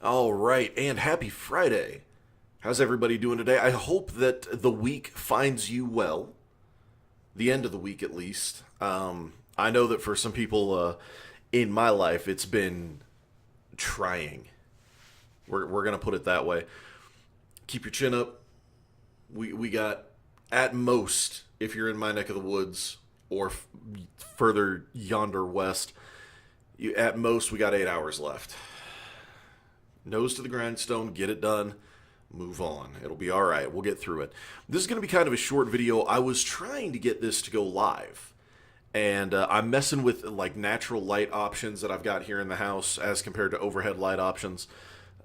All right, and happy Friday. How's everybody doing today? I hope that the week finds you well. The end of the week, at least. I know that for some people in my life, it's been trying. We're going to put it that way. Keep your chin up. We got, at most, if you're in my neck of the woods or further yonder west, at most, we got 8 hours left. Nose to the grindstone, get it done, move on. It'll be all right. We'll get through it. This is going to be kind of a short video. I was trying to get this to go live, and I'm messing with like natural light options that I've got here in the house as compared to overhead light options.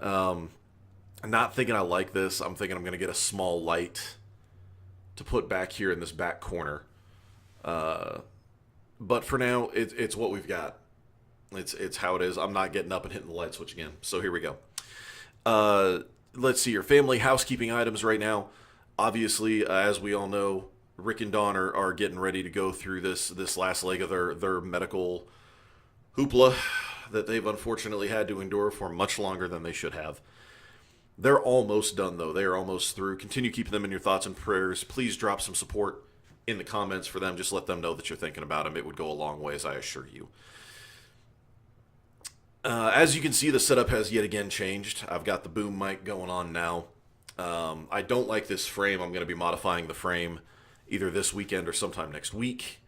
Not thinking I like this. I'm thinking I'm going to get a small light to put back here in this back corner. But for now, it's what we've got. It's how it is. I'm not getting up and hitting the light switch again. So here we go. Let's see your family housekeeping items right now. Obviously, as we all know, Rick and Dawn are getting ready to go through this last leg of their medical hoopla that they've unfortunately had to endure for much longer than they should have. They're almost done, though. They are almost through. Continue keeping them in your thoughts and prayers. Please drop some support in the comments for them. Just let them know that you're thinking about them. It would go a long ways, I assure you. As you can see, the setup has yet again changed. I've got the boom mic going on now. I don't like this frame. I'm going to be modifying the frame either this weekend or sometime next week.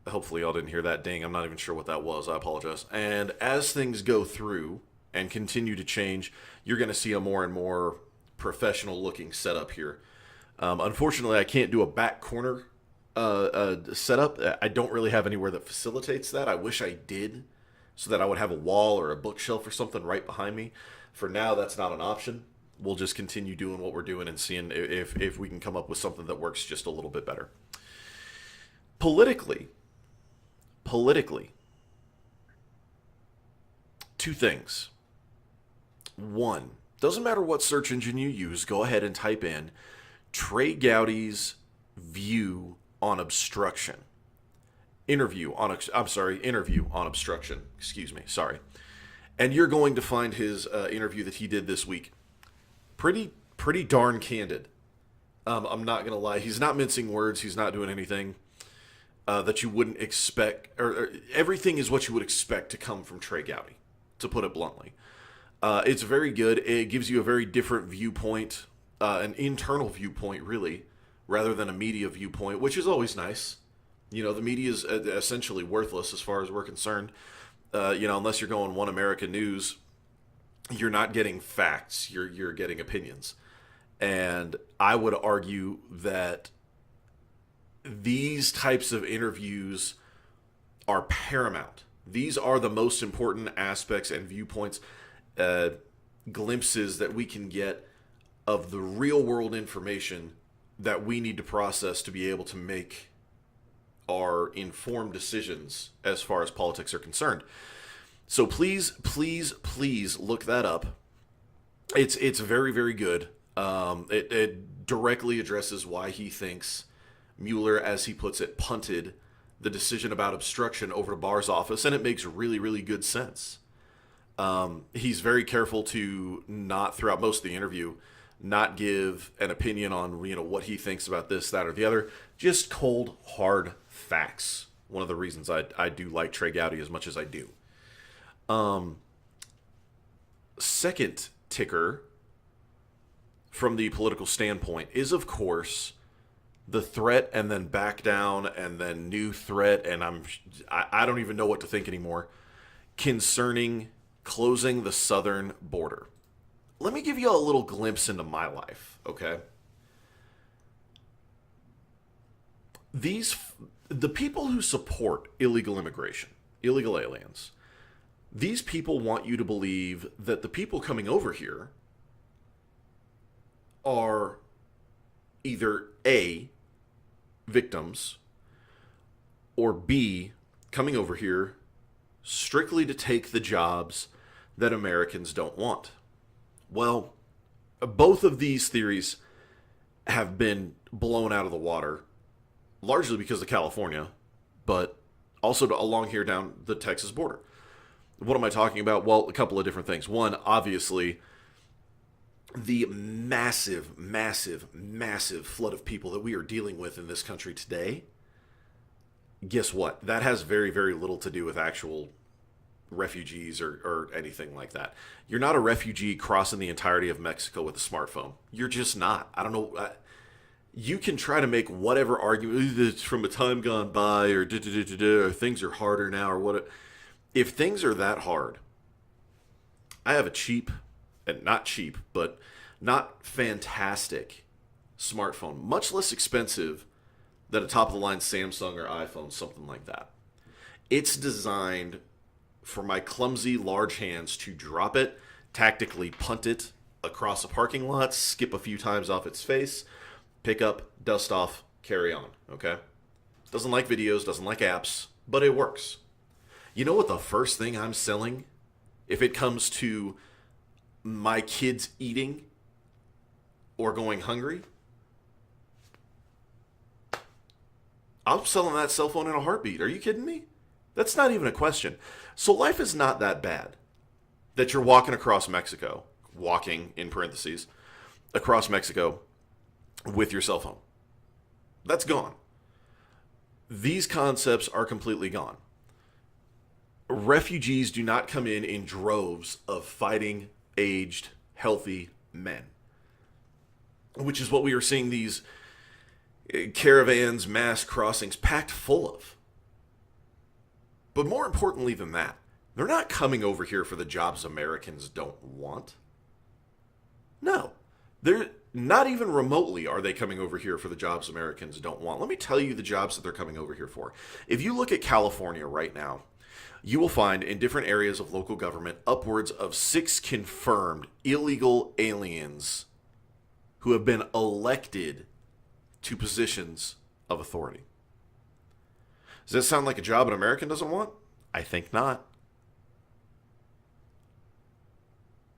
Hopefully y'all didn't hear that ding. I'm not even sure what that was. I apologize. And as things go through and continue to change, you're going to see a more and more professional looking setup here. Unfortunately, I can't do a back corner setup. I don't really have anywhere that facilitates that. I wish I did, so that I would have a wall or a bookshelf or something right behind me. For now, that's not an option. We'll just continue doing what we're doing and seeing if we can come up with something that works just a little bit better. Politically, two things. One, doesn't matter what search engine you use, go ahead and type in Trey Gowdy's view on obstruction. Interview on obstruction. Excuse me. Sorry. And you're going to find his interview that he did this week. Pretty darn candid. I'm not gonna lie. He's not mincing words. He's not doing anything that you wouldn't expect. Or everything is what you would expect to come from Trey Gowdy, to put it bluntly. It's very good. It gives you a very different viewpoint, an internal viewpoint, really, rather than a media viewpoint, which is always nice. You know, the media is essentially worthless as far as we're concerned. Unless you're going One American News, you're not getting facts. You're getting opinions. And I would argue that these types of interviews are paramount. These are the most important aspects and viewpoints, glimpses that we can get of the real world information that we need to process to be able to make our informed decisions as far as politics are concerned. So please look that up. It's very, very good. It directly addresses why he thinks Mueller, as he puts it, punted the decision about obstruction over to Barr's office, and it makes really, really good sense. He's very careful to not, throughout most of the interview, not give an opinion on what he thinks about this, that, or the other. Just cold, hard facts. One of the reasons I do like Trey Gowdy as much as I do. Second ticker from the political standpoint is, of course, the threat and then back down and then new threat, and I don't even know what to think anymore, concerning closing the southern border. Let me give you a little glimpse into my life, okay? The people who support illegal immigration, illegal aliens, these people want you to believe that the people coming over here are either A, victims, or B, coming over here strictly to take the jobs that Americans don't want. Well, both of these theories have been blown out of the water, largely because of California, but also along here down the Texas border. What am I talking about? Well, a couple of different things. One, obviously, the massive, massive, massive flood of people that we are dealing with in this country today. Guess what? That has very, very little to do with actual refugees or anything like that. You're not a refugee crossing the entirety of Mexico with a smartphone. You're just not. I don't know. You can try to make whatever argument it's from a time gone by or or things are harder now or what. If things are that hard, I have a cheap, and not cheap, but not fantastic smartphone, much less expensive than a top of the line Samsung or iPhone, something like that. It's designed for my clumsy large hands to drop it, tactically punt it across a parking lot, skip a few times off its face, pick up, dust off, carry on, okay? Doesn't like videos, doesn't like apps, but it works. You know what the first thing I'm selling, if it comes to my kids eating or going hungry? I'm selling that cell phone in a heartbeat. Are you kidding me? That's not even a question. So life is not that bad that you're walking across Mexico, walking in parentheses, across Mexico with your cell phone. That's gone. These concepts are completely gone. Refugees do not come in droves of fighting, aged, healthy men, which is what we are seeing these caravans, mass crossings packed full of. But more importantly than that, they're not coming over here for the jobs Americans don't want. No, they're not even remotely are they coming over here for the jobs Americans don't want. Let me tell you the jobs that they're coming over here for. If you look at California right now, you will find in different areas of local government upwards of 6 confirmed illegal aliens who have been elected to positions of authority. Does that sound like a job an American doesn't want? I think not.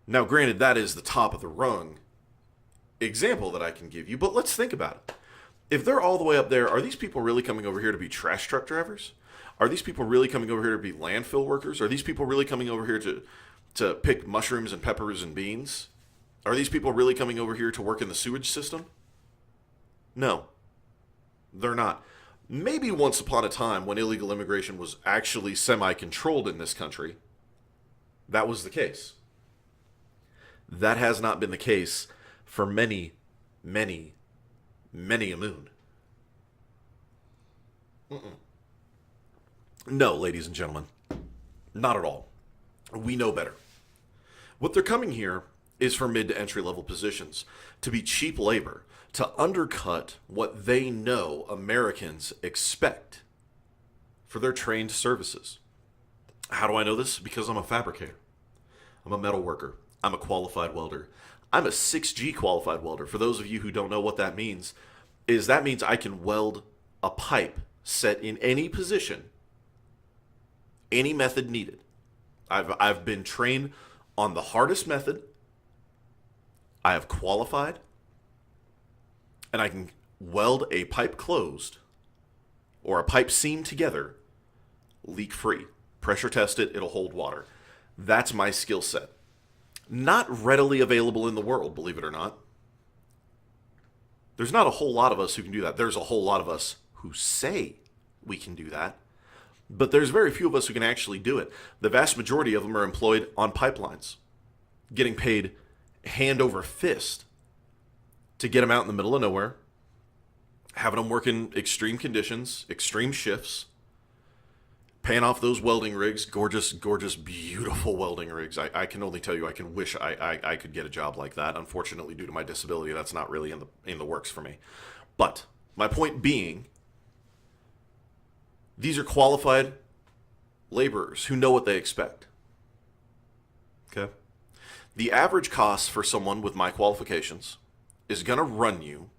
Now, granted, that is the top of the rung example that I can give you, but let's think about it. If they're all the way up there, are these people really coming over here to be trash truck drivers? Are these people really coming over here to be landfill workers? Are these people really coming over here to pick mushrooms and peppers and beans? Are these people really coming over here to work in the sewage system? No, they're not. Maybe once upon a time when illegal immigration was actually semi-controlled in this country, that was the case. That has not been the case for many, many, many a moon. No, ladies and gentlemen, not at all. We know better. What they're coming here is for mid to entry level positions, to be cheap labor, to undercut what they know Americans expect for their trained services. How do I know this? Because I'm a fabricator. I'm a metal worker. I'm a qualified welder. I'm a 6G qualified welder. For those of you who don't know what that means, that means I can weld a pipe set in any position, any method needed. I've been trained on the hardest method. I have qualified, and I can weld a pipe closed or a pipe seam together, leak free. Pressure test it, it'll hold water. That's my skill set. Not readily available in the world, believe it or not. There's not a whole lot of us who can do that. There's a whole lot of us who say we can do that, but there's very few of us who can actually do it. The vast majority of them are employed on pipelines, getting paid hand over fist to get them out in the middle of nowhere, having them work in extreme conditions, extreme shifts, paying off those welding rigs, gorgeous, gorgeous, beautiful welding rigs. I can only tell you, I can wish I could get a job like that. Unfortunately, due to my disability, that's not really in the works for me. But my point being, these are qualified laborers who know what they expect. Okay? The average cost for someone with my qualifications is going to run you,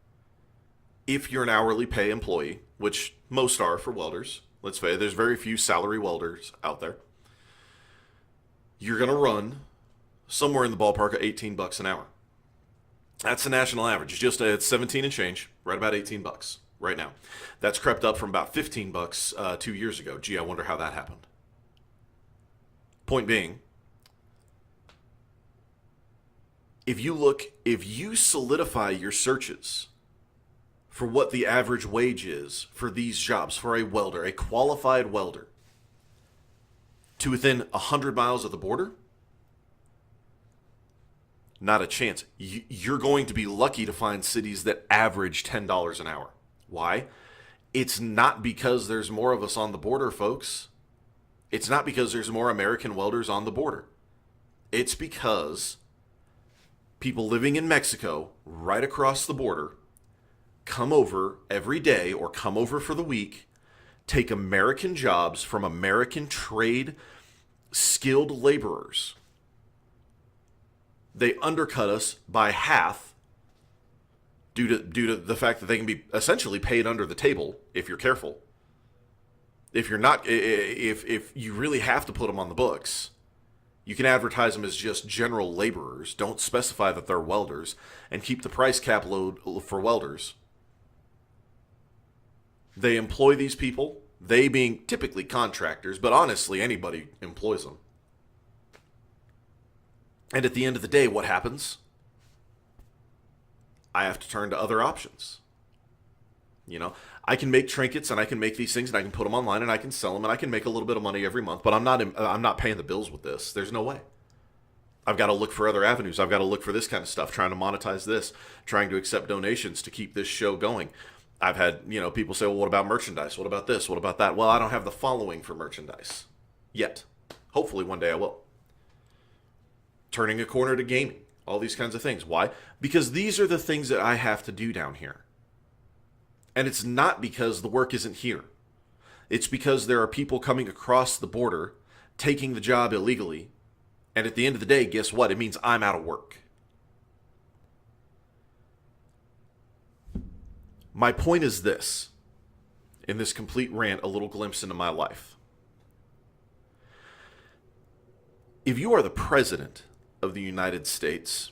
if you're an hourly pay employee, which most are for welders. Let's say there's very few salary welders out there. You're going to run somewhere in the ballpark of $18 an hour. That's the national average. It's 17 and change, right about $18 right now. That's crept up from about $15 2 years ago. Gee, I wonder how that happened. Point being, if you solidify your searches for what the average wage is for these jobs, for a welder, a qualified welder, to within 100 miles of the border, not a chance. You're going to be lucky to find cities that average $10 an hour. Why? It's not because there's more of us on the border, folks. It's not because there's more American welders on the border. It's because people living in Mexico, right across the border, come over every day or come over for the week, take American jobs from American trade skilled laborers. They undercut us by half due to the fact that they can be essentially paid under the table if you're careful. If you're not, if you really have to put them on the books, you can advertise them as just general laborers. Don't specify that they're welders and keep the price cap low for welders. They employ these people, they being typically contractors, but honestly, anybody employs them. And at the end of the day, what happens? I have to turn to other options. You know, I can make trinkets and I can make these things and I can put them online and I can sell them and I can make a little bit of money every month, but I'm not paying the bills with this. There's no way. I've got to look for other avenues. I've got to look for this kind of stuff, trying to monetize this, trying to accept donations to keep this show going. I've had, people say, well, what about merchandise? What about this? What about that? Well, I don't have the following for merchandise yet. Hopefully one day I will. Turning a corner to gaming, all these kinds of things. Why? Because these are the things that I have to do down here. And it's not because the work isn't here. It's because there are people coming across the border, taking the job illegally. And at the end of the day, guess what? It means I'm out of work. My point is this, in this complete rant, a little glimpse into my life. If you are the president of the United States,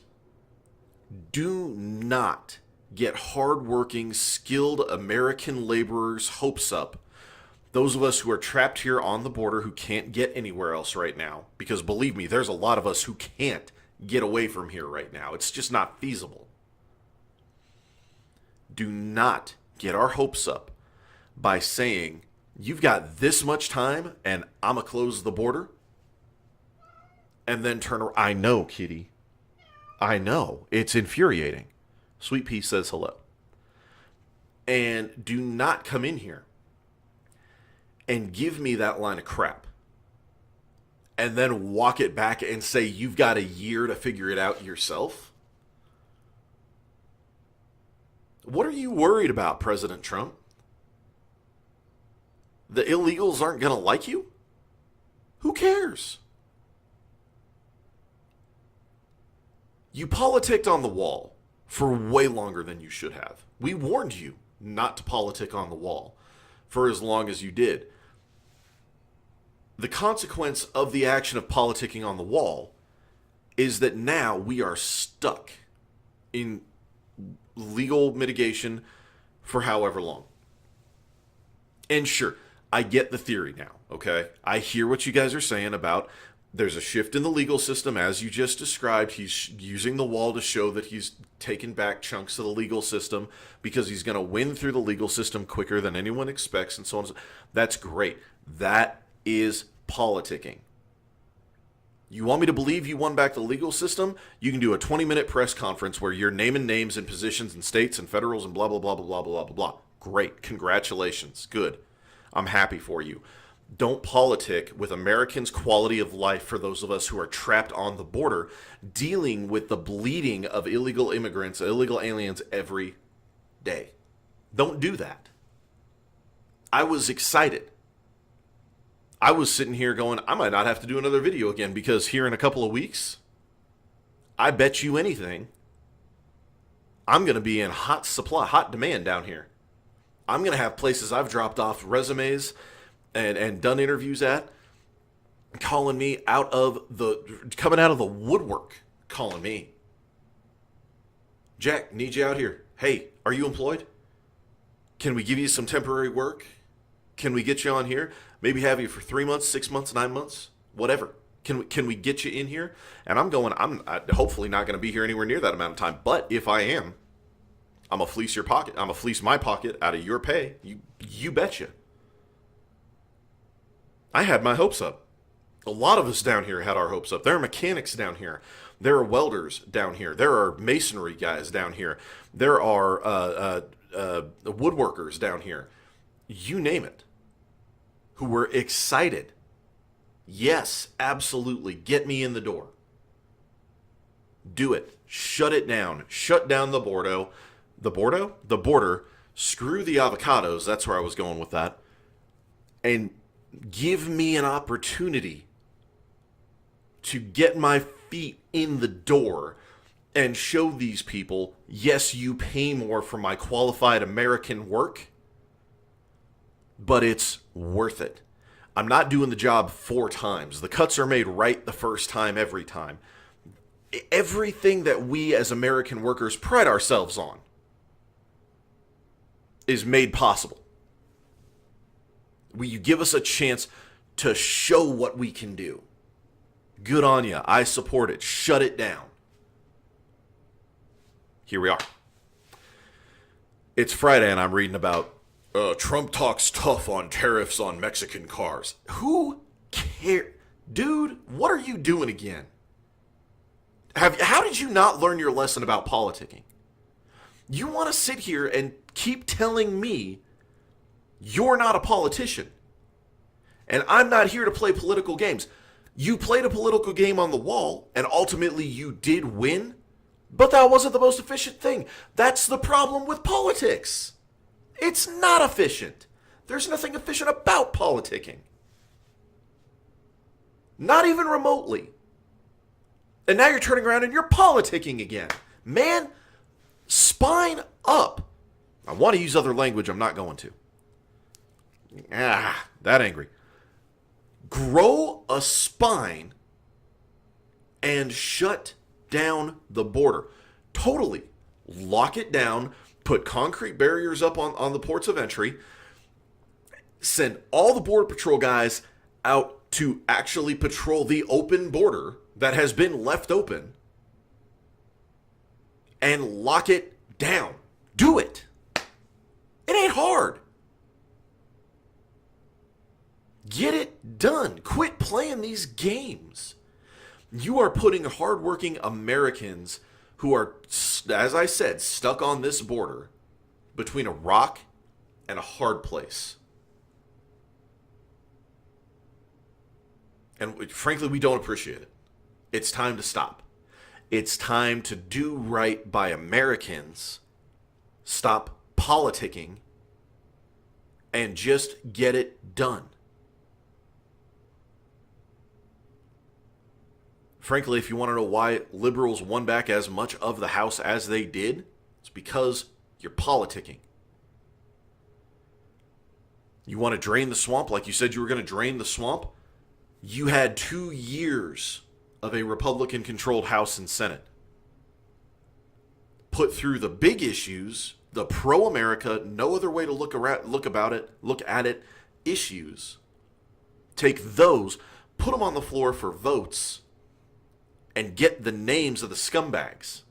do not get hardworking, skilled American laborers' hopes up. Those of us who are trapped here on the border who can't get anywhere else right now. Because believe me, there's a lot of us who can't get away from here right now. It's just not feasible. Do not get our hopes up by saying, you've got this much time and I'm going to close the border. And then turn around. I know, kitty. I know. It's infuriating. Sweet Pea says hello. And do not come in here and give me that line of crap. And then walk it back and say you've got a year to figure it out yourself. What are you worried about, President Trump? The illegals aren't going to like you? Who cares? You politicked on the wall for way longer than you should have. We warned you not to politic on the wall for as long as you did. The consequence of the action of politicking on the wall is that now we are stuck in legal mitigation for however long. And sure, I get the theory now, okay? I hear what you guys are saying about there's a shift in the legal system, as you just described. He's using the wall to show that he's taken back chunks of the legal system because he's going to win through the legal system quicker than anyone expects and so on. That's great. That is politicking. You want me to believe you won back the legal system? You can do a 20-minute press conference where you're naming names and positions and states and federals and blah, blah, blah, blah, blah, blah, blah, blah. Great. Congratulations. Good. I'm happy for you. Don't politic with Americans' quality of life for those of us who are trapped on the border, dealing with the bleeding of illegal immigrants, illegal aliens every day. Don't do that. I was excited. I was sitting here going, I might not have to do another video again because here in a couple of weeks, I bet you anything, I'm going to be in hot demand down here. I'm going to have places I've dropped off resumes and done interviews at, calling me coming out of the woodwork, calling me. Jack, need you out here. Hey, are you employed? Can we give you some temporary work? Can we get you on here? Maybe have you for 3 months, 6 months, 9 months, whatever. Can we get you in here? And I'm hopefully not going to be here anywhere near that amount of time. But if I am, I'm gonna fleece your pocket. I'm gonna fleece my pocket out of your pay. You betcha. I had my hopes up. A lot of us down here had our hopes up. There are mechanics down here. There are welders down here. There are masonry guys down here. There are woodworkers down here. You name it. Who were excited. Yes, absolutely. Get me in the door. Do it. Shut it down. Shut down the Bordeaux. The Bordeaux? The border. Screw the avocados. That's where I was going with that. And give me an opportunity to get my feet in the door and show these people, yes, you pay more for my qualified American work, but it's worth it. I'm not doing the job 4 times. The cuts are made right the first time, every time. Everything that we as American workers pride ourselves on is made possible. Will you give us a chance to show what we can do? Good on you. I support it. Shut it down. Here we are. It's Friday and I'm reading about Trump talks tough on tariffs on Mexican cars. Who cares? Dude, what are you doing again? How did you not learn your lesson about politicking? You want to sit here and keep telling me you're not a politician. And I'm not here to play political games. You played a political game on the wall, and ultimately you did win, but that wasn't the most efficient thing. That's the problem with politics. It's not efficient. There's nothing efficient about politicking. Not even remotely. And now you're turning around and you're politicking again. Man, spine up. I want to use other language. I'm not going to. That angry. Grow a spine and shut down the border. Totally. Lock it down. Put concrete barriers up on the ports of entry. Send all the Border Patrol guys out to actually patrol the open border that has been left open. And lock it down. Do it. It ain't hard. Get it done. Quit playing these games. You are putting hardworking Americans who are, as I said, stuck on this border between a rock and a hard place. And frankly, we don't appreciate it. It's time to stop. It's time to do right by Americans. Stop politicking and just get it done. Frankly, if you want to know why liberals won back as much of the House as they did, it's because you're politicking. You want to drain the swamp like you said you were going to drain the swamp? You had 2 years of a Republican-controlled House and Senate. Put through the big issues, the pro-America, no other way to look at it issues. Take those, put them on the floor for votes, and get the names of the scumbags.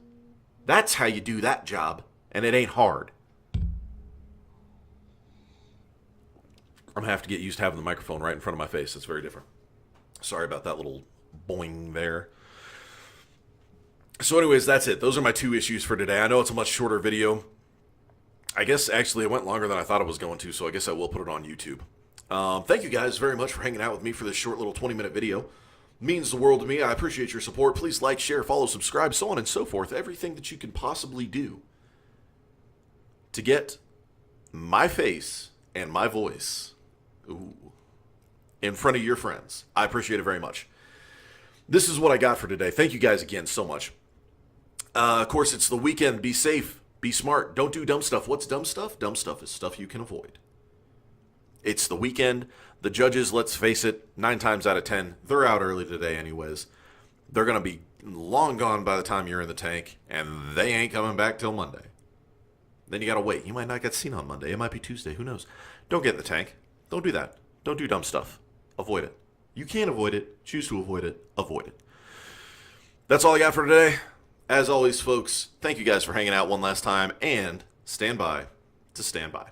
That's how you do that job, and it ain't hard. I'm going to have to get used to having the microphone right in front of my face. It's very different. Sorry about that little boing there. So anyways, that's it. Those are my 2 issues for today. I know it's a much shorter video. I guess actually it went longer than I thought it was going to, so I guess I will put it on YouTube. Thank you guys very much for hanging out with me for this short little 20-minute video. Means the world to me. I appreciate your support. Please like, share, follow, subscribe, so on and so forth. Everything that you can possibly do to get my face and my voice in front of your friends. I appreciate it very much. This is what I got for today. Thank you guys again so much. Of course, it's the weekend. Be safe. Be smart. Don't do dumb stuff. What's dumb stuff? Dumb stuff is stuff you can avoid. It's the weekend. The judges, let's face it, 9 times out of 10, they're out early today anyways. They're going to be long gone by the time you're in the tank, and they ain't coming back till Monday. Then you got to wait. You might not get seen on Monday. It might be Tuesday. Who knows? Don't get in the tank. Don't do that. Don't do dumb stuff. Avoid it. You can't avoid it. Choose to avoid it. Avoid it. That's all I got for today. As always, folks, thank you guys for hanging out one last time, and stand by to stand by.